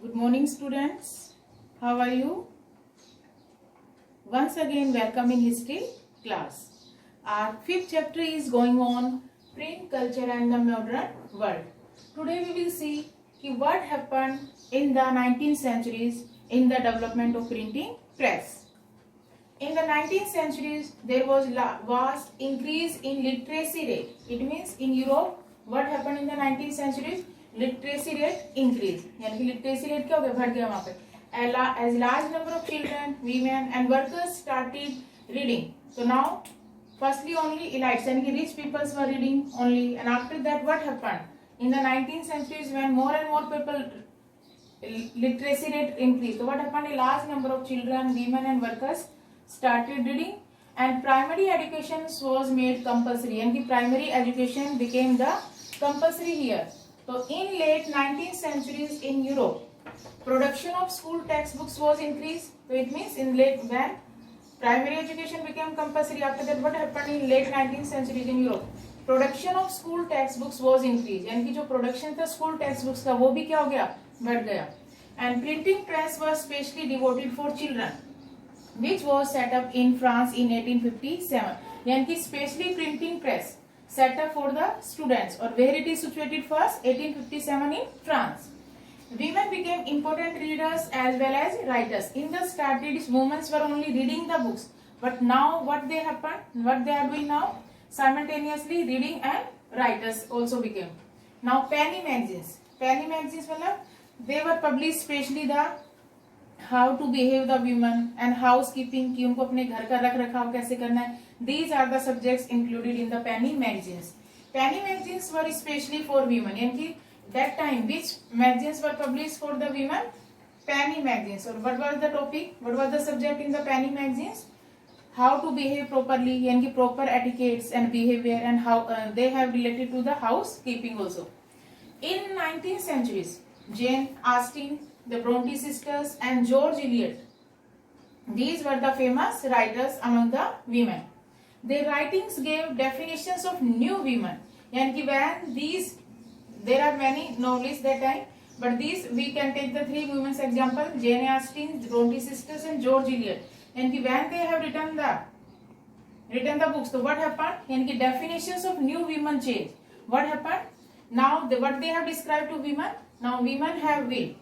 Good morning, students. How are you? Once again, welcome in history class. Our fifth chapter is going on print culture and the modern world. Today we will see what happened in the 19th centuries in the development of printing press. In the 19th centuries, there was vast increase in literacy rate. It means in Europe, what happened in the 19th centuries? Literacy rate increase. यानी कि literacy rate क्या हो गया? बढ़ गया वहाँ पे. As large number of children, women and workers started reading. So now, firstly only elites, यानी कि rich peoples were reading only. And after that, what happened? In the 19th centuries, when more and more people literacy rate increased. So what happened? A large number of children, women and workers started reading and primary education was made compulsory and the primary education became the compulsory here. So in late 19th centuries in Europe, production of school textbooks was increased. So it means in late when primary education became compulsory, after that what happened in late 19th centuries in Europe? Production of school textbooks was increased. यानी कि जो production था school textbooks का वो भी क्या हो गया? बढ़ गया. And printing press was specially devoted for children, which was set up in France in 1857. यानी कि specially printing press set up for the students, or where it is situated first? 1857 in France. Women became important readers as well as writers. In the start, these women were only reading the books, but now what they happen? What they are doing now? Simultaneously reading and writers also became. Now penny magazines. Penny magazines मतलब they were published specially the how to behave the women and housekeeping कि उनको अपने घर का रख रखाव कैसे करना है. These are the subjects included in the penny magazines. Penny magazines were especially for women. यानी कि that time which magazines were published for the women? Penny magazines. Or what was the topic? What was the subject in the penny magazines? How to behave properly, यानी कि proper etiquettes and behavior and how they have related to the housekeeping also. In 19th centuries, Jane Austen, the Bronte sisters and George Eliot, these were the famous writers among the women. Their writings gave definitions of new women. यानी कि when these, there are many novelists that time, but these we can take the three women's example: Jane Austen, the Bronte sisters and George Eliot. यानी कि when they have written the books, so what happened? यानी कि definitions of new women change. What happened? Now what they have described to women? Now women have will,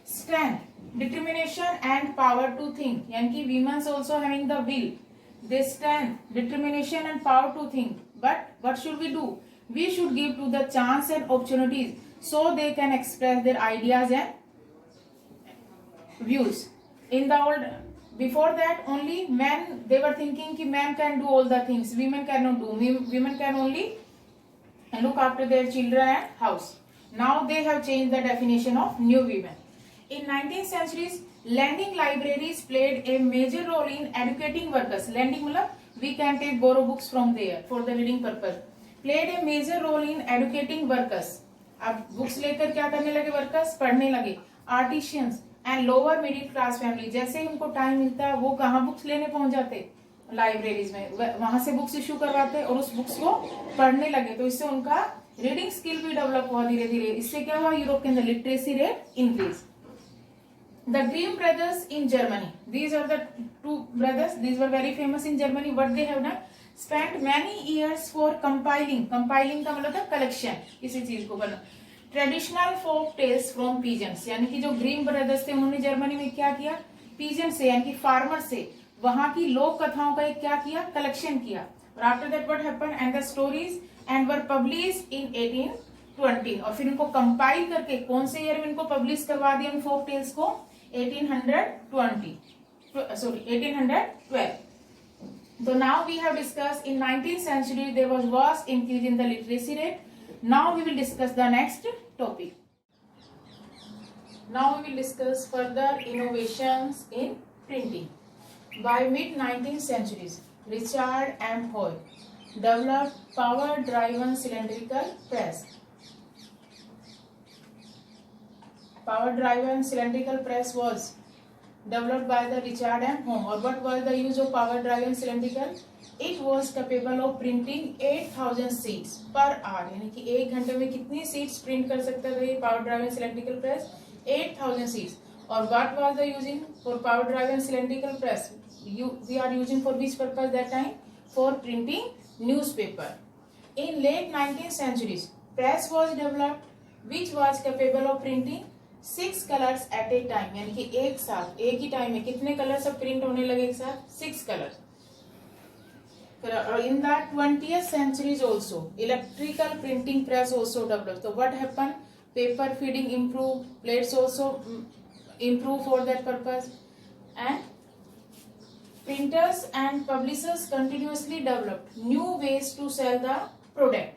strength, determination and power to think. यानी कि women also having the will, they strength, determination and power to think. But what should we do? We should give to the chance and opportunities so they can express their ideas and views. In the old, before that only men, they were thinking कि men can do all the things, women cannot do. Women can only look after their children and house. Now they have changed the definition of new women. In 19th centuries, lending libraries played a major role in educating workers. Lending मतलब we can take borrow books from there for the reading purpose. Played a major role in educating workers. अब books लेकर क्या करने लगे workers? पढ़ने लगे. Artisans and lower middle class family, जैसे ही उनको टाइम मिलता है वो कहाँ बुक्स लेने पहुंच जाते? लाइब्रेरीज में, वहां से बुक्स इश्यू करवाते और उस बुक्स को पढ़ने लगे. तो इससे उनका रीडिंग स्किल भी डेवलप हुआ धीरे धीरे. इससे क्या हुआ? यूरोप के अंदर literacy rate increase. The Grimm brothers in Germany. These are the two brothers. These were very famous in Germany. What they have done? Spent many years for compiling. Compiling का मतलब था collection, किसी चीज को बना. Traditional folk tales from peasants. यानी कि जो ग्रीम ब्रदर्स थे उन्होंने जर्मनी में क्या किया? पीजेंट से यानी कि फार्मर से वहां की लोक कथाओं का एक क्या किया? कलेक्शन किया. और after that what happened? And the stories and were published in 1820. और फिर इनको कंपाइल करके कौन से ईयर में इनको पब्लिश करवा दिया उन फोक टेल्स को? 1812. So now we have discussed in 19th century there was vast increase in the literacy rate. Now we will discuss the next topic. Now we will discuss further innovations in printing. By mid 19th centuries, Richard M. Hoy developed power-driven cylindrical press. Power-driven cylindrical press was developed by the Richard M. Hoy. Or what was the use of power-driven cylindrical? It was capable of printing 8,000 sheets per hour. यानी कि एक घंटे में कितनी sheets print कर सकता था ये power-driven cylindrical press? 8,000 seats. Or what was the using for power drive and cylindrical press? We are using for which purpose that time? For printing newspaper. In late 19th centuries, press was developed which was capable of printing 6 colors at a time. यानी कि एक साथ एक ही time में कितने colour सब print होने लगे एक साथ? 6 colour. In the 20th centuries also, electrical printing press also developed. So what happened? Paper feeding improved, plates also improve for that purpose, and printers and publishers continuously developed new ways to sell the product.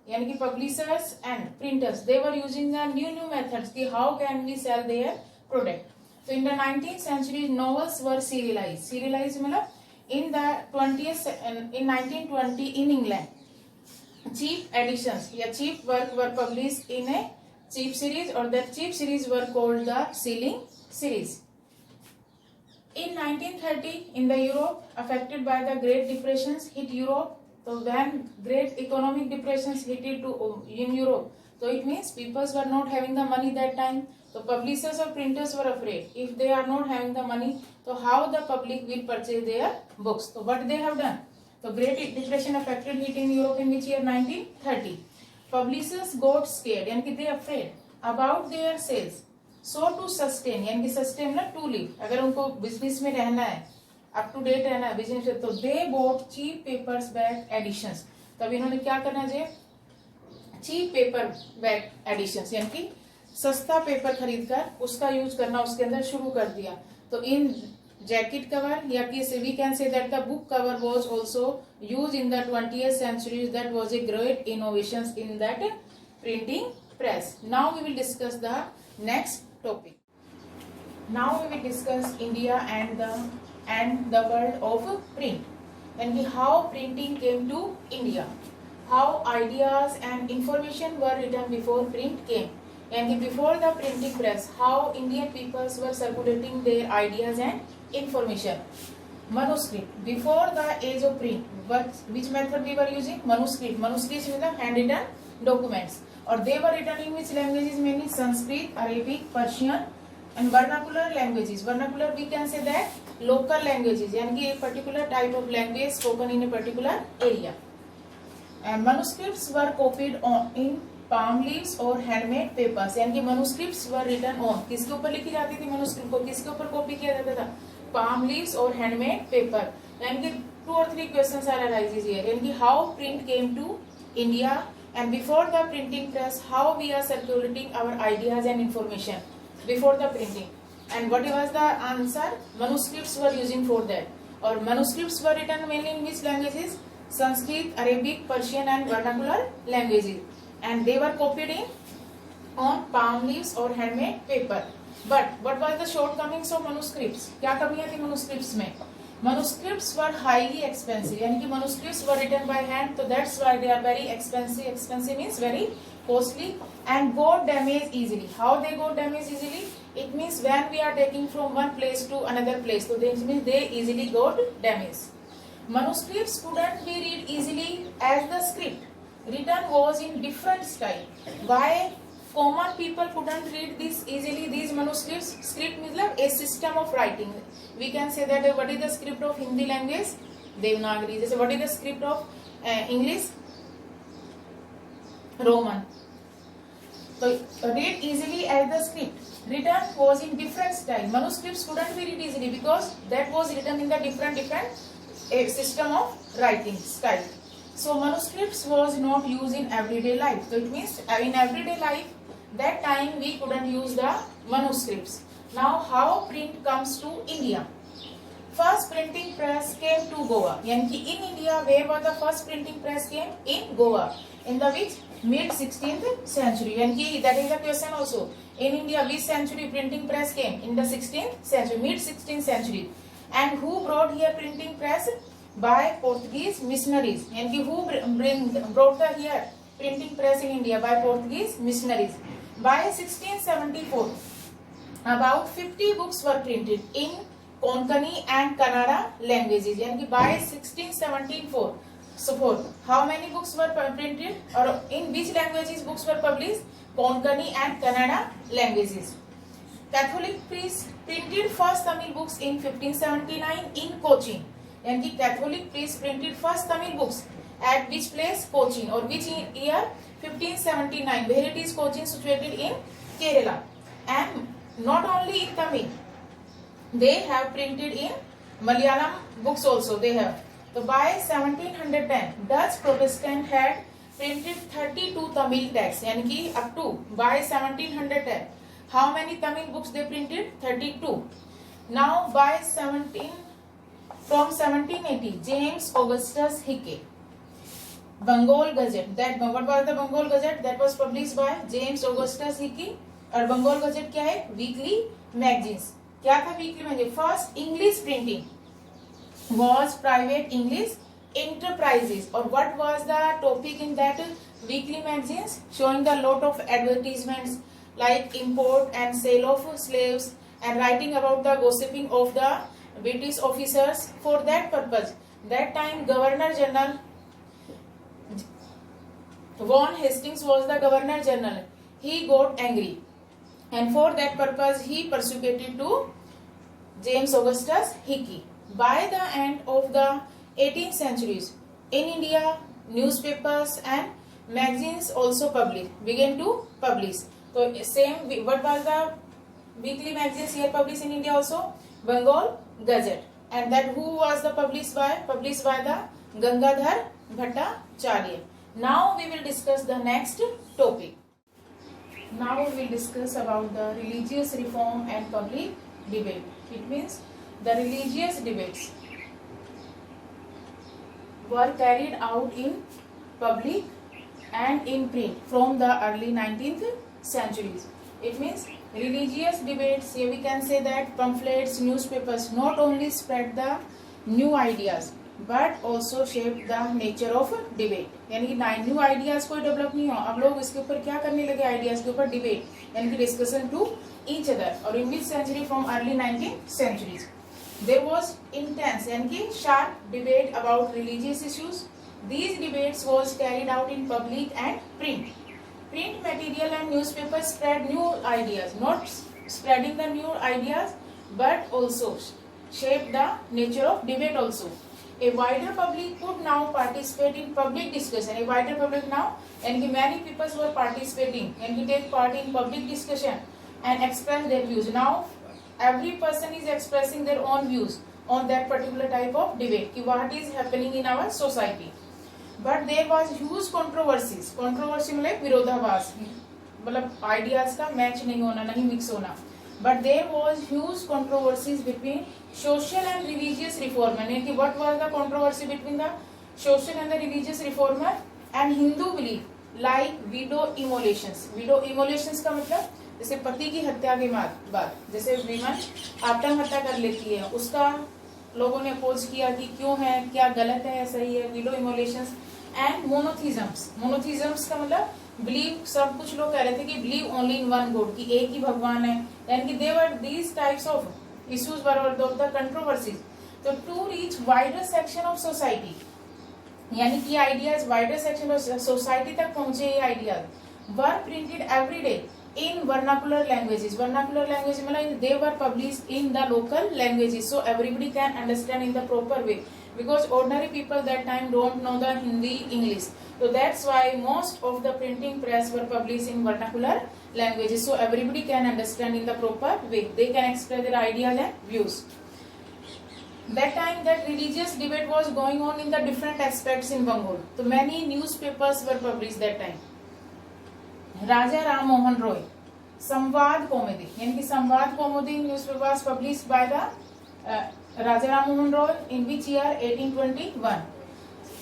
यानी कि publishers and printers they were using the new methods कि how can we sell their product. So in the 19th century novels were serialized. Serialized मतलब in the 20th in 1920 in England, cheap editions या cheap work were published in a cheap series, or that cheap series were called the selling series. In 1930, in the Europe affected by the Great Depressions hit Europe. So when Great Economic Depressions hit in Europe, so it means people were not having the money that time. So publishers or printers were afraid if they are not having the money, so how the public will purchase their books. So what they have done? So Great Depression affected hit in Europe in which year? 1930. Publishers got scared यानी they afraid about their sales. So to sustain यानी कि sustain ना to live, अगर उनको business में रहना है, up to date रहना है business में, तो they bought cheap papers back editions. तब इन्होंने क्या करना चाहिए? cheap paper back editions यानी कि सस्ता पेपर खरीदकर उसका यूज करना उसके अंदर शुरू कर दिया. तो इन जैकेट कवर या कि we can say that the book cover was also used in the 20th century. That was a great innovations in that printing press. Now we will discuss the next topic. Now we will discuss India and the world of print, and how printing came to India, how ideas and information were written before print came, and before the printing press, how Indian peoples were circulating their ideas and information. Manuscript. Before the age of print, which method we were using? Manuscript. Manuscripts means handwritten documents, or they were written in which languages? Mainly Sanskrit, Arabic, Persian, and vernacular languages. Vernacular we can say that local languages, यानी कि एक particular type of language spoken in a particular area. And manuscripts were copied in palm leaves or handmade papers. यानी कि manuscripts were written on, किसके ऊपर लिखी जाती थी manuscript को, किसके ऊपर कॉपी किया जाता था? Palm leaves or handmade paper. यानी कि 2 or 3 questions are arises here. यानी कि how print came to India, and before the printing press, how we are circulating our ideas and information before the printing. And what was the answer? Manuscripts were using for that, or manuscripts were written mainly in which languages? Sanskrit, Arabic, Persian, and vernacular languages, and they were copied in on palm leaves or handmade paper. But what was the shortcomings of manuscripts? क्या कमियां थी manuscripts में? Manuscripts were highly expensive, यानी कि manuscripts were written by hand, so that's why they are very expensive. Expensive means very costly, and got damaged easily. How they got damaged easily? It means when we are taking from one place to another place, so this means they easily got damaged. Manuscripts couldn't be read easily as the script. Written was in different style. Why common people couldn't read this easily? These manuscripts. Script means like a system of writing. We can say that what is the script of Hindi language? Devanagari. So what is the script of English? Roman. So read easily as the script. Written was in different style. Manuscripts couldn't be read easily because that was written in the different system of writing style. So manuscripts was not used in everyday life. So it means in everyday life that time we couldn't use the manuscripts. Now how print comes to India? First printing press came to Goa. यानी कि in India where was the first printing press came? In Goa. In the which? Mid 16th century. यानी कि that is the question also. In India which century printing press came? In the 16th century, mid 16th century. And who brought here printing press? By Portuguese missionaries. यानी कि who brought the here printing press in India? By Portuguese missionaries. By 1674, about 50 books were printed in Konkani and Kannada languages. यानी कि by 1674, so for how many books were printed, or in which languages books were published? Konkani and Kannada languages. Catholic priest printed first Tamil books in 1579 in Cochin. यानी कि Catholic priest printed first Tamil books at which place? Cochin. Or which year? 1579. Where it is Cochin situated in Kerala. And not only in Tamil, they have printed in Malayalam books also. They have. So by 1710, Dutch Protestant had printed 32 Tamil texts. यानी कि up to by 1710. How many Tamil books they printed? 32. Now by 1780, James Augustus Hickey, Bengal Gazette. That what was the Bengal Gazette? That was published by James Augustus Hickey. और Bengal Gazette क्या है? Weekly magazines. क्या था weekly magazine? First English printing was private English enterprises. Or what was the topic in that weekly magazines? Showing the lot of advertisements like import and sale of slaves and writing about the gossiping of the British officers. For that purpose, that time Governor General Vaughan Hastings was the Governor General. He got angry, and for that purpose he persecuted to James Augustus Hickey. By the end of the 18th centuries, in India, newspapers and magazines also began to publish. So same, what was the weekly magazines here published in India also? Bengal Gazette. And that who was the published by the Gangadhar Bhattacharya. Now we will discuss the next topic. Now we will discuss about the religious reform and public debate. It means the religious debates were carried out in public and in print from the early 19th centuries. It means religious debates, here we can say that pamphlets, newspapers not only spread the new ideas but also shaped the nature of debate. यानी कि new ideas कोई develop नहीं हो, अब लोग इसके ऊपर क्या करने लगे? आइडियाज के ऊपर डिबेट यानी कि डिस्कशन टू ईच अदर. और in which century? From early 19th centuries. There was intense यानी कि sharp debate about religious issues. These debates was carried out in public and print. Print material and newspapers spread new ideas, not spreading the new ideas, but also shape the nature of debate also. A wider public could now participate in public discussion. A wider public now, and many people were participating and to take part in public discussion and express their views. Now, every person is expressing their own views on that particular type of debate. What is happening in our society? But there was huge controversies. Controversy मतलब विरोधाभास, मतलब ideas का match नहीं होना, नहीं mix होना. But there was huge controversies between social and religious reformer. यानी कि what was the controversy between the social and the religious reformer and Hindu belief like widow immolations. Widow immolations का मतलब जैसे पति की हत्या के बाद जैसे विमन आत्महत्या कर लेती है, उसका लोगों ने अपोज किया कि क्यों है, क्या गलत है, सही है. Window इमोलेशंस and मोनोथिज्म्स. मोनोथिज्म्स का मतलब बिलीव, सब कुछ लोग कह रहे थे कि believe only in one God, कि एक ही भगवान है. यानी कि they were these types of issues were the controversies. तो to reach wider section of society, यानी कि ideas wider section of society तक पहुंचे. ये ideas were printed every day in vernacular languages. Vernacular language means they were published in the local languages, so everybody can understand in the proper way, because ordinary people that time don't know the Hindi, English. So that's why most of the printing press were published in vernacular languages, so everybody can understand in the proper way. They can express their ideas and views. That time that religious debate was going on in the different aspects in Bengal. So many newspapers were published that time. Raja Ram Mohan Roy Sambad Kaumudi, यानी कि Sambad Kaumudi newspapers published by the Raja Ram Mohan Roy in which year 1821.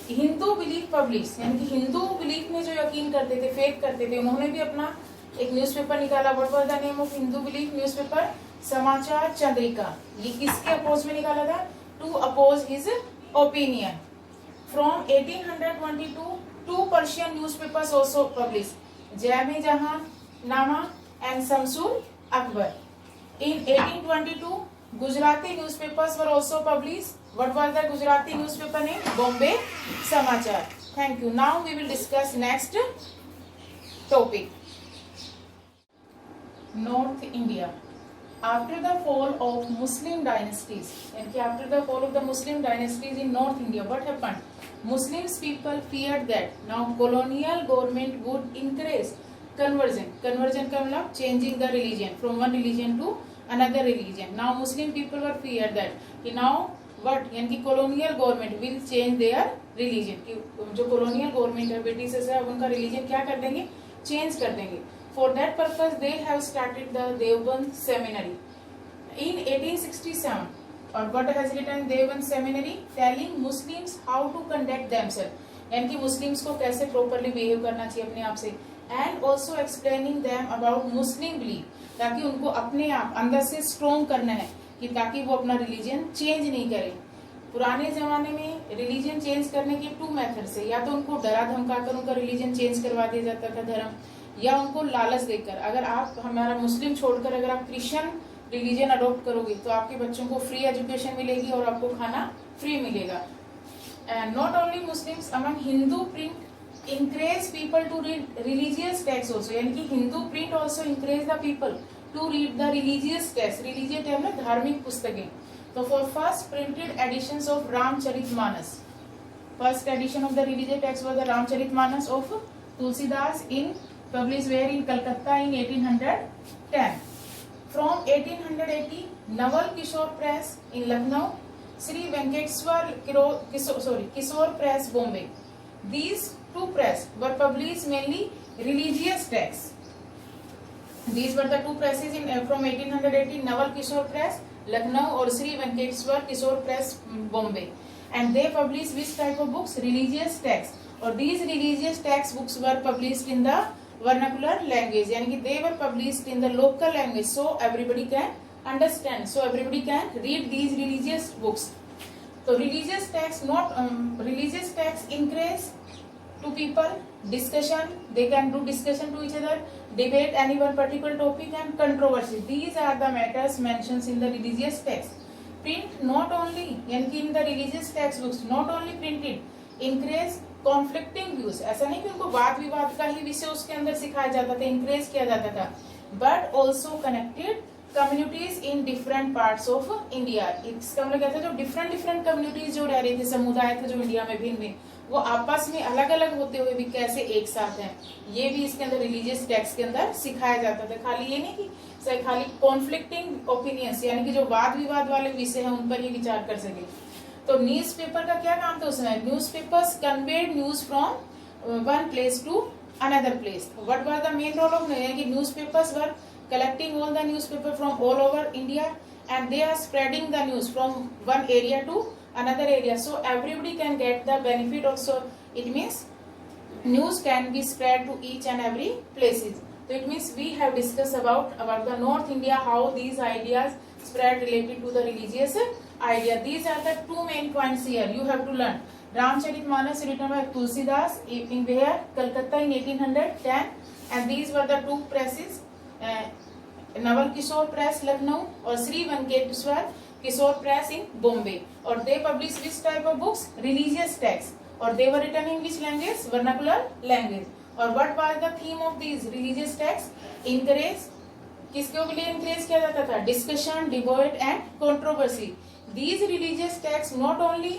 Hindu belief publish, यानी कि Hindu belief में जो यकीन करते थे, faith करते थे, उन्होंने भी अपना एक न्यूज़पेपर निकाला. What was the name of Hindu belief newspaper? Samachar Chandrika. ये किसके अपोज में निकाला था? To oppose his opinion. From 1822 two Persian newspapers also published, Jame Jahan Numa and Shamsul Akhbar. In 1822, Gujarati newspapers were also published. What was the Gujarati newspaper name? Bombay Samachar. Thank you. Now we will discuss next topic. North India. after the fall of Muslim dynasties, and after the fall of the Muslim dynasties in North India, what happened? Muslims people feared that now colonial government would encourage conversion. Conversion का मतलब changing the religion from one religion to another religion. Now Muslim people were feared that कि now what, यानी कि colonial government will change their religion. कि जो colonial government है Britishers है उनका religion क्या कर देंगे? Change कर देंगे. For that purpose, they have started the Deoband Seminary in 1867. और what has written Deoband Seminary? Telling Muslims how to conduct themselves. यानी कि Muslims को कैसे properly behave करना चाहिए अपने आप से. And also explaining them about Muslim belief. ताकि उनको अपने आप अंदर से strong करना है कि ताकि वो अपना religion change नहीं करें. पुराने जमाने में रिलीजन चेंज करने के 2 मेथड से, या तो उनको डरा धमकाकर उनका रिलीजन चेंज करवा दिया जाता था धर्म, या उनको लालच देकर. अगर आप हमारा मुस्लिम छोड़कर अगर आप क्रिश्चियन रिलीजन अडॉप्ट करोगे तो आपके बच्चों को फ्री एजुकेशन मिलेगी और आपको खाना फ्री मिलेगा. And not only Muslims, among Hindu print encourage people to read religious text also. यानी कि Hindu print also encourage the people to read the religious text. Religious text में धार्मिक पुस्तकें. So for first printed editions of Ramcharitmanas, first edition of the religious text was the Ramcharitmanas of Tulsidas in published where in Calcutta in 1810. From 1880, Naval Kishore Press in Lucknow, Sri Venkateswar Kishore Press Bombay. These two press were published mainly religious texts. These were the two presses in from 1880, Naval Kishore Press Lucknow or Sri Venkateswar Kishore Press Bombay, and they published which type of books? Religious texts. Or these religious text books were published in the vernacular language, यानी कि they were published in the local language, so everybody can understand, so everybody can read these religious books. So religious texts not religious texts encourage to people discussion. They can do discussion to each other, debate any one particular topic, and controversy. These are the matters mentioned in the religious text. Print not only, यानी कि in the religious textbooks not only printed encourage conflicting views. ऐसा नहीं कि उनको वाद विवाद का ही विषय उसके अंदर सिखाया जाता था, encourage किया जाता था, but also connected communities in different parts of India. इसका मतलब क्या था? जो different communities जो रह रही थी, समुदाय थे जो इंडिया में भिन्न, वो आपस में अलग अलग होते हुए भी कैसे एक साथ हैं, ये भी इसके अंदर रिलीजियस टेक्स्ट के अंदर सिखाया जाता था. खाली ये नहीं कि खाली कॉन्फ्लिक्टिंग ओपिनियंस, यानी कि जो वाद विवाद वाले विषय हैं उन पर ही विचार कर सके. तो न्यूज़पेपर का क्या काम था उसमें? Newspapers conveyed news from one place to another place. What was the main role of, यानी कि newspapers were collecting all the newspaper from all over India, and they are spreading the news from one area to another area, so everybody can get the benefit of. So it means news can be spread to each and every places. So it means we have discussed about the North India, how these ideas spread related to the religious idea. These are the two main points here you have to learn. Ramcharitmanas written by Tulsidas in where Calcutta in 1810, and these were the two presses, Naval Kishore Press Lucknow or Sri Venkateswar Kishore Press in Bombay. Or they published which type of books? Religious texts. Or they were written in which language? Vernacular language. Or what was the theme of these religious texts? Encourage, किसके लिए encourage किया जाता था? Discussion, debate and controversy. These religious texts not only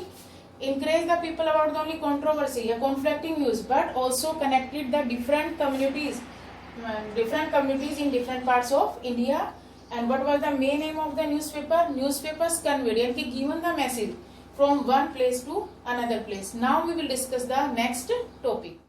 encourage the people about the only controversy या conflicting views, but also connected the different communities in different parts of India. And what was the main aim of the newspaper? Newspapers conveyed, यानी कि given the message from one place to another place. Now we will discuss the next topic.